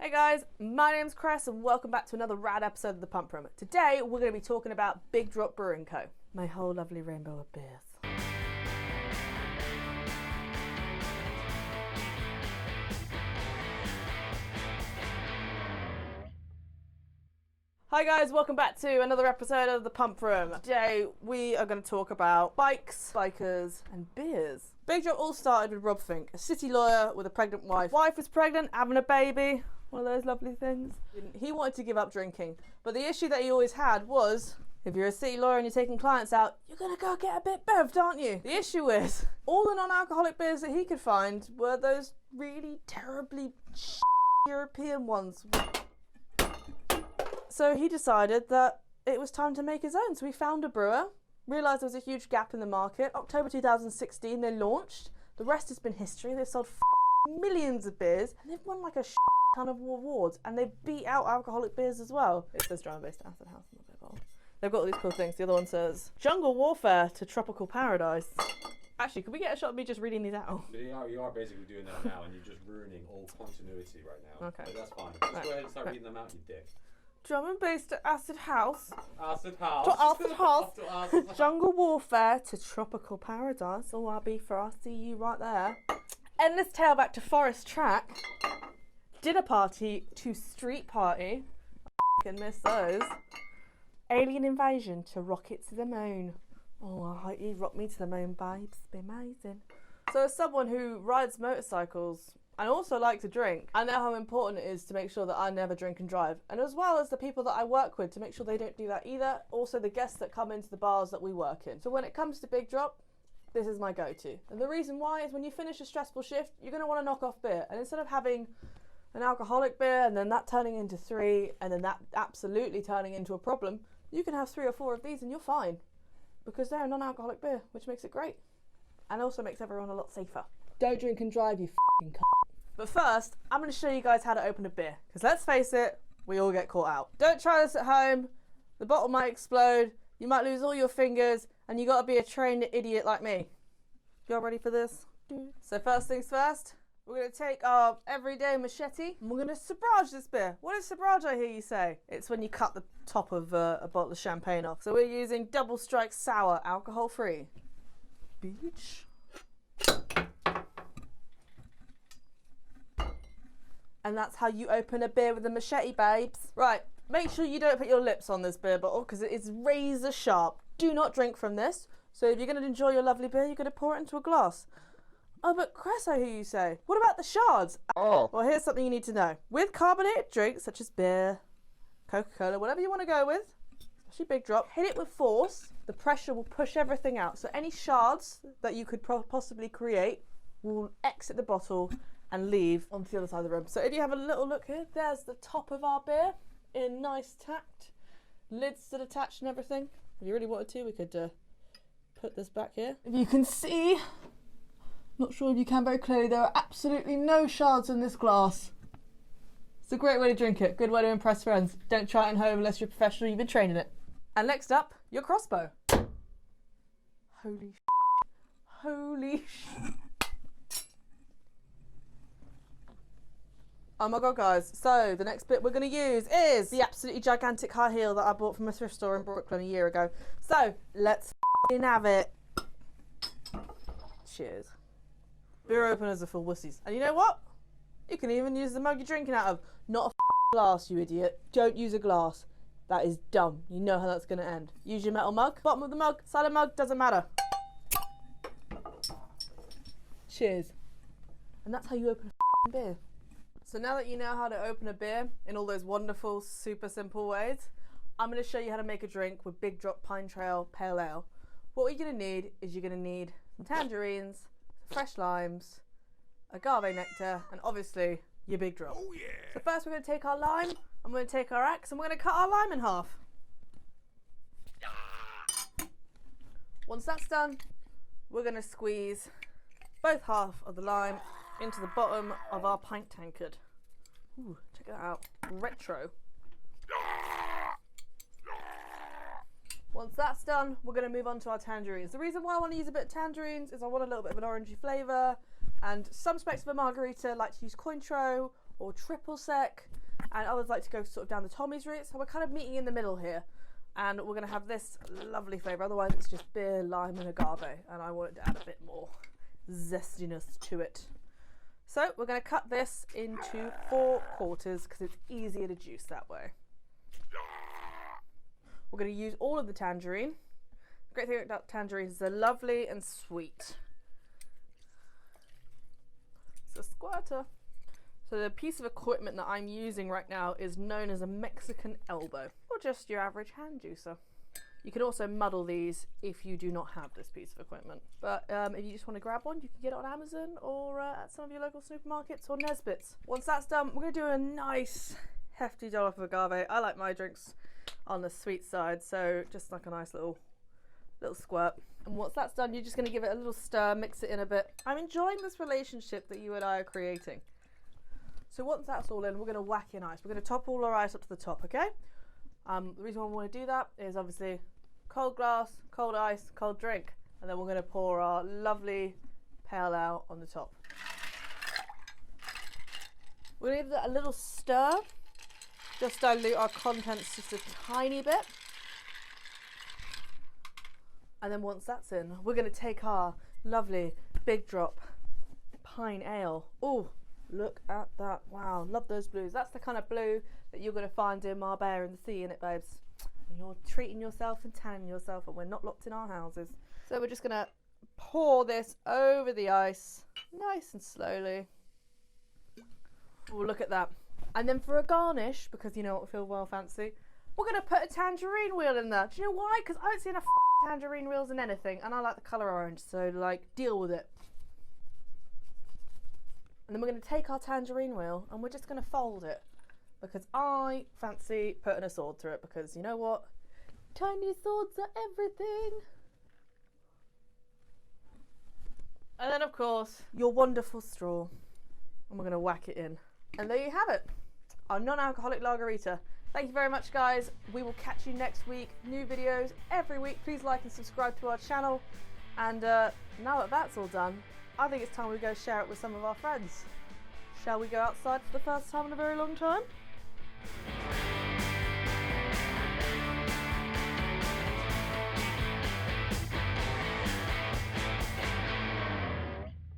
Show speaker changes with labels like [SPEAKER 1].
[SPEAKER 1] Hey guys, my name's Cress and welcome back to another rad episode of The Pump Room. Today we're going to be talking about Big Drop Brewing Co. My whole lovely rainbow of beers. Hi guys, welcome back to another episode of The Pump Room. Today we are going to talk about bikes, bikers and beers. Big Drop all started with Rob Fink, a city lawyer with a pregnant wife. Wife was pregnant, having a baby, one of those lovely things. He wanted to give up drinking, but the issue that he always had was, if you're a city lawyer and you're taking clients out, you're going to go get a bit bevved, aren't you? The issue is, all the non-alcoholic beers that he could find were those really terribly European ones. So he decided that it was time to make his own. So he found a brewer, realised there was a huge gap in the market. October 2016, they launched. The rest has been history. They've sold millions of beers, and they've won like a ton of awards, and they've beat out alcoholic beers as well. It says drama-based acid house on the bottle. They've got all these cool things. The other one says, jungle warfare to tropical paradise. Actually, could we get a shot of me just reading these out?
[SPEAKER 2] You are basically doing that now, and you're just ruining all continuity right now.
[SPEAKER 1] Okay.
[SPEAKER 2] But that's fine. Let's go ahead and start reading them out, you dick.
[SPEAKER 1] Drum and bass to acid house.
[SPEAKER 2] Acid house.
[SPEAKER 1] To acid house.
[SPEAKER 2] To acid house.
[SPEAKER 1] Jungle warfare to tropical paradise. Oh, I'll be for I see you right there. Endless tailback to forest track. Dinner party to street party. I can miss those. Alien invasion to rocket to the moon. Oh, I hope you rock me to the moon, babes. Be amazing. So as someone who rides motorcycles and also like to drink, I know how important it is to make sure that I never drink and drive. And as well as the people that I work with to make sure they don't do that either. Also the guests that come into the bars that we work in. So when it comes to Big Drop, this is my go-to. And the reason why is when you finish a stressful shift, you're going to want to knock off beer. And instead of having an alcoholic beer and then that turning into 3 and then that absolutely turning into a problem, you can have 3 or 4 of these and you're fine. Because they're a non-alcoholic beer, which makes it great. And also makes everyone a lot safer. Don't drink and drive, you f***ing cunt. But first, I'm going to show you guys how to open a beer. Because let's face it, we all get caught out. Don't try this at home. The bottle might explode. You might lose all your fingers. And you got to be a trained idiot like me. Y'all ready for this? So first things first, we're going to take our everyday machete. And we're going to sabrage this beer. What is sabrage, I hear you say? It's when you cut the top of a bottle of champagne off. So we're using Double Strike Sour, alcohol-free. Beach. And that's how you open a beer with a machete, babes. Right, make sure you don't put your lips on this beer bottle because it is razor sharp. Do not drink from this. So if you're going to enjoy your lovely beer, you're going to pour it into a glass. Oh, but Cress, I hear you say. What about the shards? Oh. Well, here's something you need to know. With carbonated drinks, such as beer, Coca-Cola, whatever you want to go with, especially Big Drop, hit it with force. The pressure will push everything out. So any shards that you could possibly create will exit the bottle and leave onto the other side of the room. So if you have a little look here, there's the top of our beer in nice tact. Lids still attached and everything. If you really wanted to, we could put this back here. If you can see, not sure if you can very clearly, there are absolutely no shards in this glass. It's a great way to drink it. Good way to impress friends. Don't try it at home unless you're a professional, you've been training it. And next up, your crossbow. Holy holy Oh my god, guys. So the next bit we're going to use is the absolutely gigantic high heel that I bought from a thrift store in Brooklyn a year ago. So let's have it. Cheers. Beer openers are for wussies. And you know what? You can even use the mug you're drinking out of. Not a glass, you idiot. Don't use a glass. That is dumb. You know how that's going to end. Use your metal mug. Bottom of the mug, side of the mug, doesn't matter. Cheers. And that's how you open a beer. So now that you know how to open a beer in all those wonderful, super simple ways, I'm going to show you how to make a drink with Big Drop Pine Trail Pale Ale. What you're going to need is you're going to need some tangerines, fresh limes, agave nectar, and obviously your Big Drop. Oh yeah! So first we're going to take our lime, and we're going to take our axe, and we're going to cut our lime in half. Once that's done, we're going to squeeze both half of the lime into the bottom of our pint tankard. Ooh, check that out. Retro. Once that's done, we're going to move on to our tangerines. The reason why I want to use a bit of tangerines is I want a little bit of an orangey flavour, and some specs of a margarita like to use Cointreau or triple sec, and others like to go sort of down the Tommy's route. So we're kind of meeting in the middle here, and we're going to have this lovely flavour. Otherwise it's just beer, lime and agave, and I wanted to add a bit more zestiness to it. So we're going to cut this into 4 quarters because it's easier to juice that way. We're going to use all of the tangerine. The great thing about tangerines is they're lovely and sweet. It's a squirter. So the piece of equipment that I'm using right now is known as a Mexican elbow, or just your average hand juicer. You can also muddle these if you do not have this piece of equipment. But if you just want to grab one, you can get it on Amazon or at some of your local supermarkets or Nesbitt's. Once that's done, we're going to do a nice hefty dollop of agave. I like my drinks on the sweet side, so just like a nice little squirt. And once that's done, you're just going to give it a little stir, mix it in a bit. I'm enjoying this relationship that you and I are creating. So once that's all in, we're going to whack in ice. We're going to top all our ice up to the top, okay? The reason why we want to do that is obviously cold glass, cold ice, cold drink, and then we're going to pour our lovely pale ale on the top. We're going to give that a little stir, just dilute our contents just a tiny bit. And then once that's in, we're going to take our lovely Big Drop pine ale. Oh, look at that. Wow, love those blues. That's the kind of blue that you're going to find in Marbella and the sea, innit, babes? When you're treating yourself and tanning yourself and we're not locked in our houses. So we're just going to pour this over the ice, nice and slowly. Oh, look at that. And then for a garnish, because you know what, we feel well fancy, we're going to put a tangerine wheel in there. Do you know why? Because I don't see enough tangerine wheels in anything, and I like the colour orange, so like, deal with it. And then we're going to take our tangerine wheel and we're just going to fold it, because I fancy putting a sword through it, because you know what? Tiny swords are everything. And then of course, your wonderful straw. And we're going to whack it in. And there you have it. Our non-alcoholic Lagerita. Thank you very much, guys. We will catch you next week. New videos every week. Please like and subscribe to our channel. And now that that's all done, I think it's time we go share it with some of our friends. Shall we go outside for the first time in a very long time?